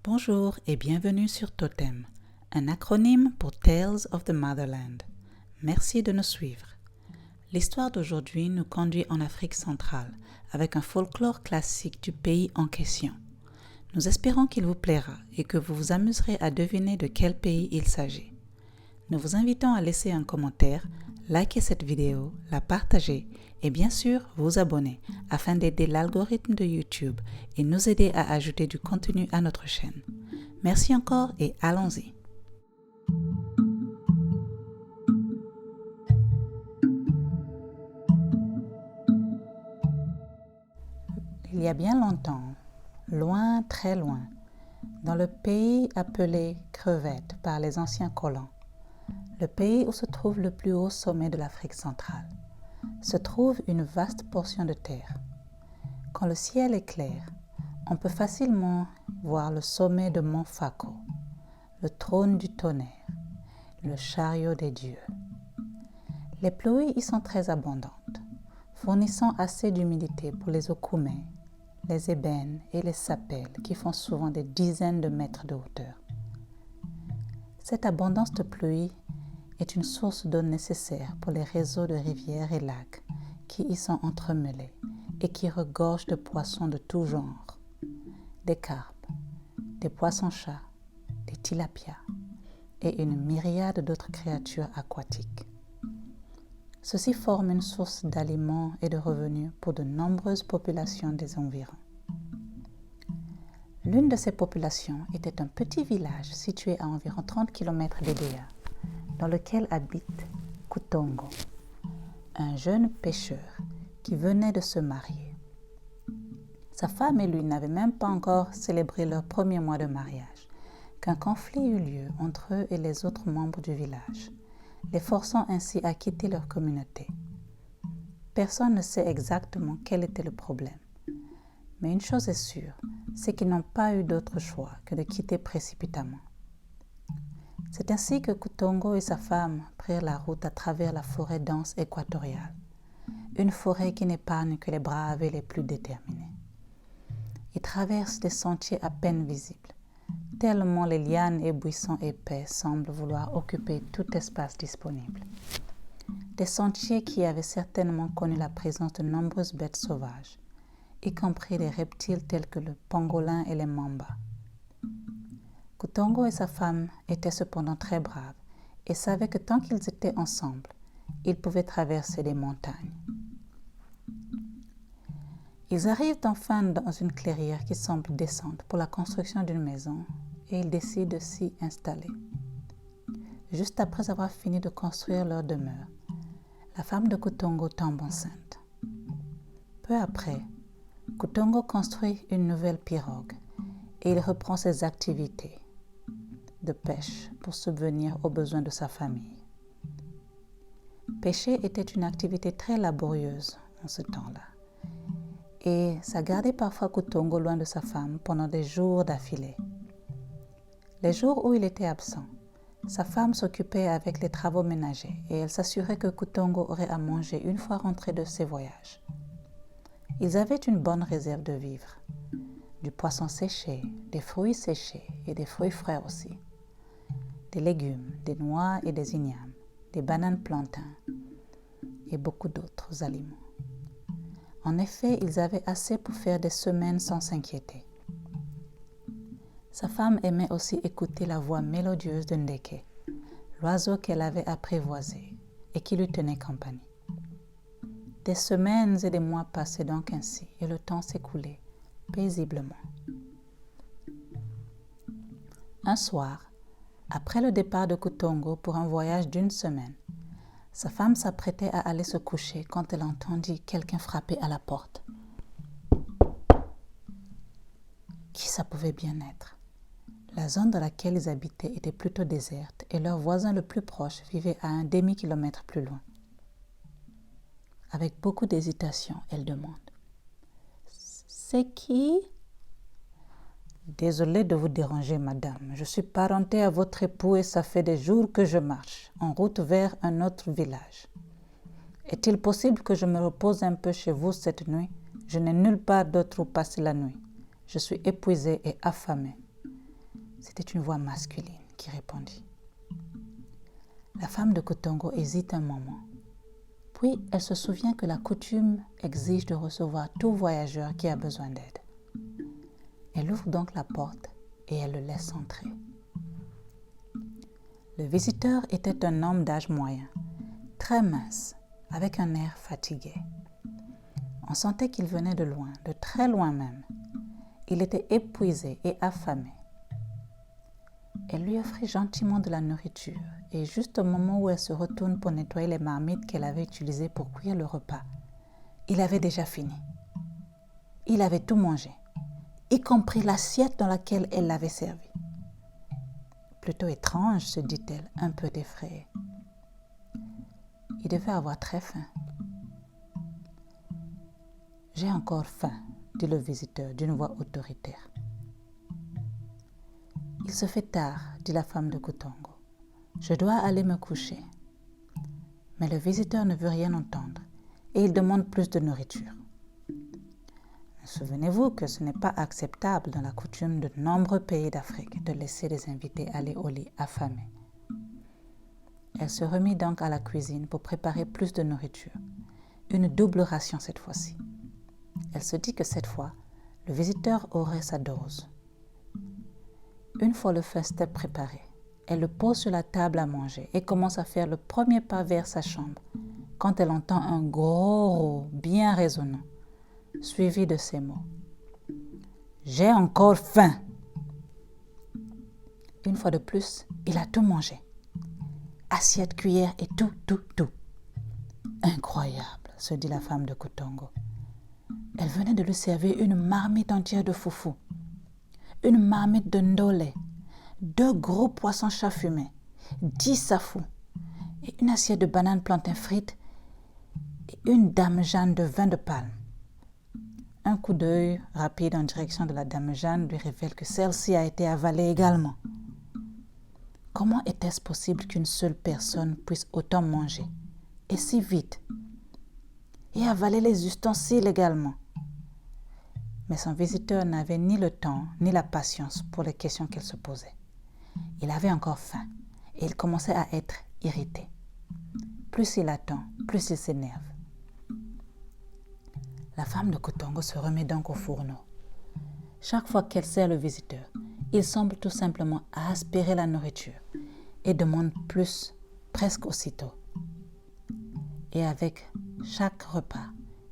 Bonjour et bienvenue sur Totem, un acronyme pour Tales of the Motherland. Merci de nous suivre. L'histoire d'aujourd'hui nous conduit en Afrique centrale avec un folklore classique du pays en question. Nous espérons qu'il vous plaira et que vous vous amuserez à deviner de quel pays il s'agit. Nous vous invitons à laisser un commentaire, liker cette vidéo, la partager et bien sûr vous abonner afin d'aider l'algorithme de YouTube et nous aider à ajouter du contenu à notre chaîne. Merci encore et allons-y. Il y a bien longtemps, loin, très loin, dans le pays appelé Crevette par les anciens colons, le pays où se trouve le plus haut sommet de l'Afrique centrale, se trouve une vaste portion de terre. Quand le ciel est clair, on peut facilement voir le sommet de Mont Fako, le trône du tonnerre, le chariot des dieux. Les pluies y sont très abondantes, fournissant assez d'humidité pour les okoumés, les ébènes et les sapels qui font souvent des dizaines de mètres de hauteur. Cette abondance de pluie est une source d'eau nécessaire pour les réseaux de rivières et lacs qui y sont entremêlés et qui regorgent de poissons de tout genre, des carpes, des poissons-chats, des tilapias et une myriade d'autres créatures aquatiques. Ceci forme une source d'aliments et de revenus pour de nombreuses populations des environs. L'une de ces populations était un petit village situé à environ 30 km d'Edea, dans lequel habite Kutongo, un jeune pêcheur qui venait de se marier. Sa femme et lui n'avaient même pas encore célébré leur premier mois de mariage, qu'un conflit eut lieu entre eux et les autres membres du village, les forçant ainsi à quitter leur communauté. Personne ne sait exactement quel était le problème, mais une chose est sûre, c'est qu'ils n'ont pas eu d'autre choix que de quitter précipitamment. C'est ainsi que Kutongo et sa femme prirent la route à travers la forêt dense équatoriale, une forêt qui n'épargne que les braves et les plus déterminés. Ils traversent des sentiers à peine visibles, tellement les lianes et buissons épais semblent vouloir occuper tout espace disponible. Des sentiers qui avaient certainement connu la présence de nombreuses bêtes sauvages, y compris des reptiles tels que le pangolin et les mambas. Kutongo et sa femme étaient cependant très braves et savaient que tant qu'ils étaient ensemble, ils pouvaient traverser des montagnes. Ils arrivent enfin dans une clairière qui semble décente pour la construction d'une maison et ils décident de s'y installer. Juste après avoir fini de construire leur demeure, la femme de Kutongo tombe enceinte. Peu après, Kutongo construit une nouvelle pirogue et il reprend ses activités de pêche pour subvenir aux besoins de sa famille. Pêcher était une activité très laborieuse en ce temps-là et ça gardait parfois Kutongo loin de sa femme pendant des jours d'affilée. Les jours où il était absent, sa femme s'occupait avec les travaux ménagers et elle s'assurait que Kutongo aurait à manger une fois rentré de ses voyages. Ils avaient une bonne réserve de vivres, du poisson séché, des fruits séchés et des fruits frais aussi, des légumes, des noix et des ignames, des bananes plantains et beaucoup d'autres aliments. En effet, ils avaient assez pour faire des semaines sans s'inquiéter. Sa femme aimait aussi écouter la voix mélodieuse de Ndeke, l'oiseau qu'elle avait apprivoisé et qui lui tenait compagnie. Des semaines et des mois passaient donc ainsi et le temps s'écoulait paisiblement. Un soir, après le départ de Kutongo pour un voyage d'une semaine, sa femme s'apprêtait à aller se coucher quand elle entendit quelqu'un frapper à la porte. Qui ça pouvait bien être? La zone dans laquelle ils habitaient était plutôt déserte et leur voisin le plus proche vivait à un demi-kilomètre plus loin. Avec beaucoup d'hésitation, elle demande « C'est qui ?» « Désolée de vous déranger, madame. Je suis parentée à votre époux et ça fait des jours que je marche en route vers un autre village. Est-il possible que je me repose un peu chez vous cette nuit? Je n'ai nulle part d'autre où passer la nuit. Je suis épuisée et affamée. C'était une voix masculine qui répondit. La femme de Kutongo hésite un moment. Puis elle se souvient que la coutume exige de recevoir tout voyageur qui a besoin d'aide. Elle ouvre donc la porte et elle le laisse entrer. Le visiteur était un homme d'âge moyen, très mince, avec un air fatigué. On sentait qu'il venait de loin, de très loin même. Il était épuisé et affamé. Elle lui offrit gentiment de la nourriture et juste au moment où elle se retourne pour nettoyer les marmites qu'elle avait utilisées pour cuire le repas, il avait déjà fini. Il avait tout mangé, y compris l'assiette dans laquelle elle l'avait servi. Plutôt étrange, se dit-elle, un peu effrayée. Il devait avoir très faim. « J'ai encore faim », dit le visiteur d'une voix autoritaire. « Il se fait tard, dit la femme de Kutongo. Je dois aller me coucher. » Mais le visiteur ne veut rien entendre et il demande plus de nourriture. Souvenez-vous que ce n'est pas acceptable dans la coutume de nombreux pays d'Afrique de laisser les invités aller au lit affamés. Elle se remit donc à la cuisine pour préparer plus de nourriture, une double ration cette fois-ci. Elle se dit que cette fois, le visiteur aurait sa dose. Une fois le festin préparé, elle le pose sur la table à manger et commence à faire le premier pas vers sa chambre quand elle entend un gros rot bien résonnant, suivi de ces mots. « J'ai encore faim !» Une fois de plus, il a tout mangé. Assiette, cuillère et tout. Incroyable, se dit la femme de Kutongo. Elle venait de lui servir une marmite entière de foufou, une marmite de ndolé, 2 gros poissons chat fumés, 10 safous et une assiette de bananes plantains frites et une dame Jeanne de vin de palme. Un coup d'œil rapide en direction de la dame Jeanne lui révèle que celle-ci a été avalée également. Comment était-ce possible qu'une seule personne puisse autant manger, et si vite, et avaler les ustensiles également? Mais son visiteur n'avait ni le temps ni la patience pour les questions qu'elle se posait. Il avait encore faim et il commençait à être irrité. Plus il attend, plus il s'énerve. La femme de Kutongo se remet donc au fourneau. Chaque fois qu'elle sert le visiteur, il semble tout simplement aspirer la nourriture et demande plus presque aussitôt. Et avec chaque repas,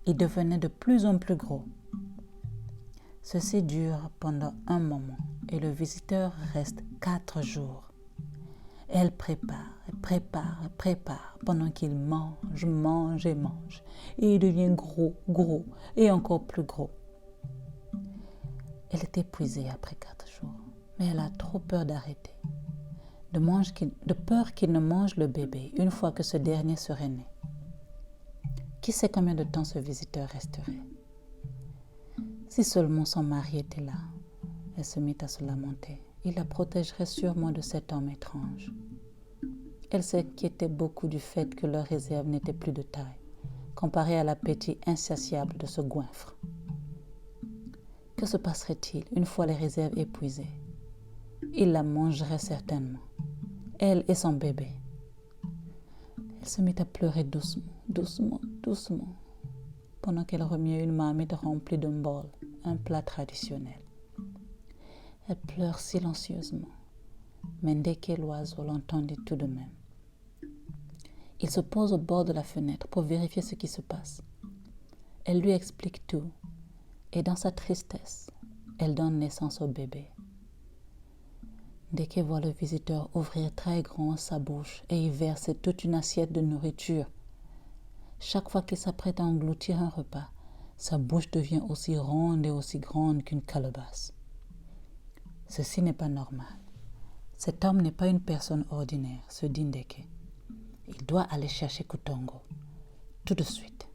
il devenait de plus en plus gros. Ceci dure pendant un moment et le visiteur reste 4 jours. Elle prépare pendant qu'il mange. Et il devient gros et encore plus gros. Elle est épuisée après 4 jours, mais elle a trop peur d'arrêter. De peur qu'il ne mange le bébé une fois que ce dernier serait né. Qui sait combien de temps ce visiteur resterait? Si seulement son mari était là, elle se mit à se lamenter. Il la protégerait sûrement de cet homme étrange. Elle s'inquiétait beaucoup du fait que leur réserve n'était plus de taille, comparée à l'appétit insatiable de ce goinfre. Que se passerait-il une fois les réserves épuisées? Il la mangerait certainement, elle et son bébé. Elle se mit à pleurer doucement, pendant qu'elle remuait une marmite remplie de mbol, un plat traditionnel. Elle pleure silencieusement, mais Ndeke l'oiseau l'entendit tout de même. Il se pose au bord de la fenêtre pour vérifier ce qui se passe. Elle lui explique tout, et dans sa tristesse, elle donne naissance au bébé. Ndeke voit le visiteur ouvrir très grand sa bouche et y verser toute une assiette de nourriture. Chaque fois qu'il s'apprête à engloutir un repas, sa bouche devient aussi ronde et aussi grande qu'une calebasse. Ceci n'est pas normal. Cet homme n'est pas une personne ordinaire, se dit Ndeke. Il doit aller chercher Kutongo, tout de suite.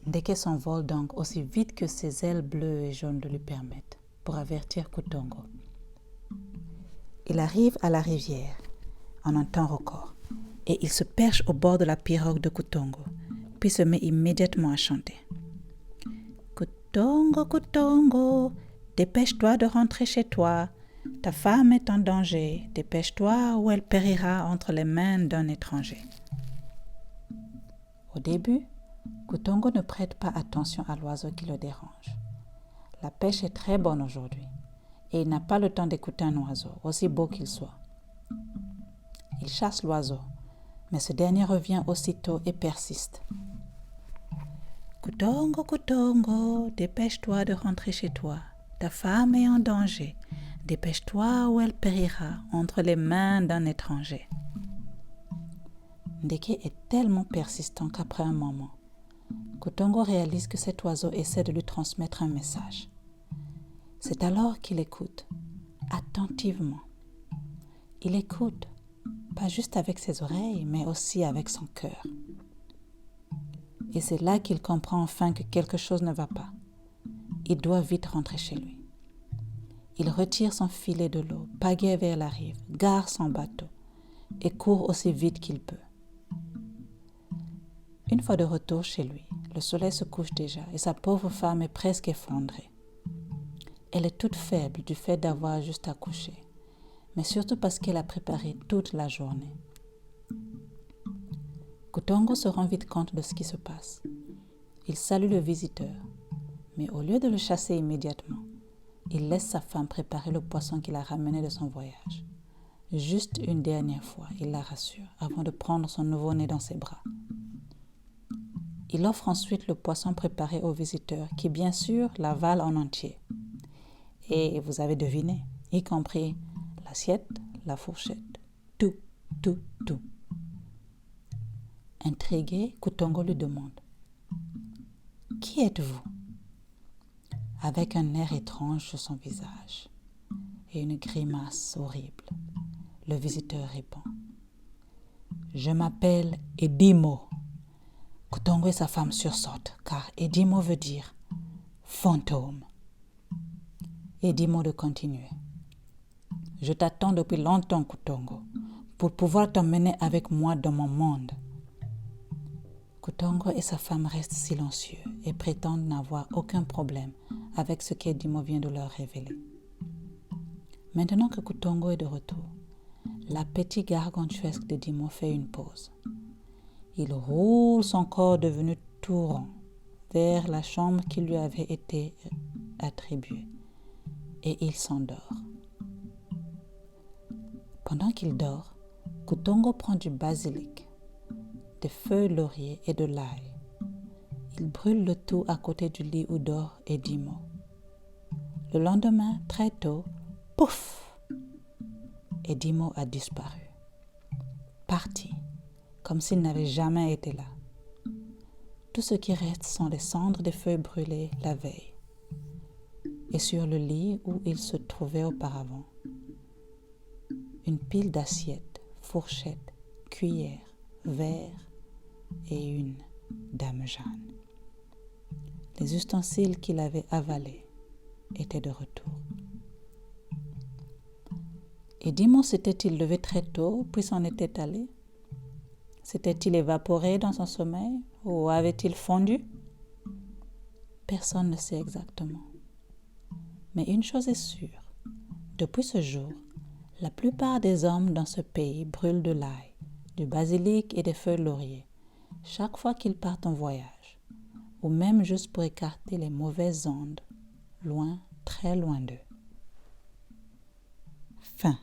Ndeke s'envole donc aussi vite que ses ailes bleues et jaunes le lui permettent, pour avertir Kutongo. Il arrive à la rivière en un temps record et il se perche au bord de la pirogue de Kutongo, puis se met immédiatement à chanter. Kutongo, Kutongo, dépêche-toi de rentrer chez toi. Ta femme est en danger. Dépêche-toi ou elle périra entre les mains d'un étranger. Au début, Kutongo ne prête pas attention à l'oiseau qui le dérange. La pêche est très bonne aujourd'hui et il n'a pas le temps d'écouter un oiseau, aussi beau qu'il soit. Il chasse l'oiseau, mais ce dernier revient aussitôt et persiste. Kutongo, Kutongo, dépêche-toi de rentrer chez toi. Ta femme est en danger. Dépêche-toi ou elle périra entre les mains d'un étranger. Ndeke est tellement persistant qu'après un moment, Kutongo réalise que cet oiseau essaie de lui transmettre un message. C'est alors qu'il écoute, attentivement. Il écoute, pas juste avec ses oreilles, mais aussi avec son cœur. Et c'est là qu'il comprend enfin que quelque chose ne va pas. Il doit vite rentrer chez lui. Il retire son filet de l'eau, pagaie vers la rive, gare son bateau et court aussi vite qu'il peut. Une fois de retour chez lui, le soleil se couche déjà et sa pauvre femme est presque effondrée. Elle est toute faible du fait d'avoir juste accouché, mais surtout parce qu'elle a préparé toute la journée. Kutongo se rend vite compte de ce qui se passe. Il salue le visiteur, mais au lieu de le chasser immédiatement, il laisse sa femme préparer le poisson qu'il a ramené de son voyage. Juste une dernière fois, il la rassure, avant de prendre son nouveau-né dans ses bras. Il offre ensuite le poisson préparé au visiteur, qui bien sûr l'avale en entier. Et vous avez deviné, y compris l'assiette, la fourchette, tout. Intrigué, Kutongo lui demande « Qui êtes-vous » avec un air étrange sur son visage et une grimace horrible. Le visiteur répond « Je m'appelle Edimo ». Kutongo et sa femme sursautent car Edimo veut dire « fantôme ». Edimo de continuer « Je t'attends depuis longtemps, Kutongo, pour pouvoir t'emmener avec moi dans mon monde. » Kutongo et sa femme restent silencieux et prétendent n'avoir aucun problème avec ce qu'Edimo vient de leur révéler. Maintenant que Kutongo est de retour, l'appétit gargantuesque d'Edimo fait une pause. Il roule son corps devenu tout rond vers la chambre qui lui avait été attribuée et il s'endort. Pendant qu'il dort, Kutongo prend du basilic, des feuilles laurier et de l'ail. Il brûle le tout à côté du lit où dort Edimo. Le lendemain, très tôt, pouf! Edimo a disparu. Parti, comme s'il n'avait jamais été là. Tout ce qui reste sont les cendres des feuilles brûlées la veille. Et sur le lit où il se trouvait auparavant, une pile d'assiettes, fourchettes, cuillères, verres et une dame Jeanne. Les ustensiles qu'il avait avalés étaient de retour. Edimo s'était-il levé très tôt puis s'en était allé? S'était-il évaporé dans son sommeil ou avait-il fondu? Personne ne sait exactement. Mais une chose est sûre, depuis ce jour, la plupart des hommes dans ce pays brûlent de l'ail, du basilic et des feuilles laurier, chaque fois qu'ils partent en voyage, ou même juste pour écarter les mauvaises ondes, loin, très loin d'eux. Fin.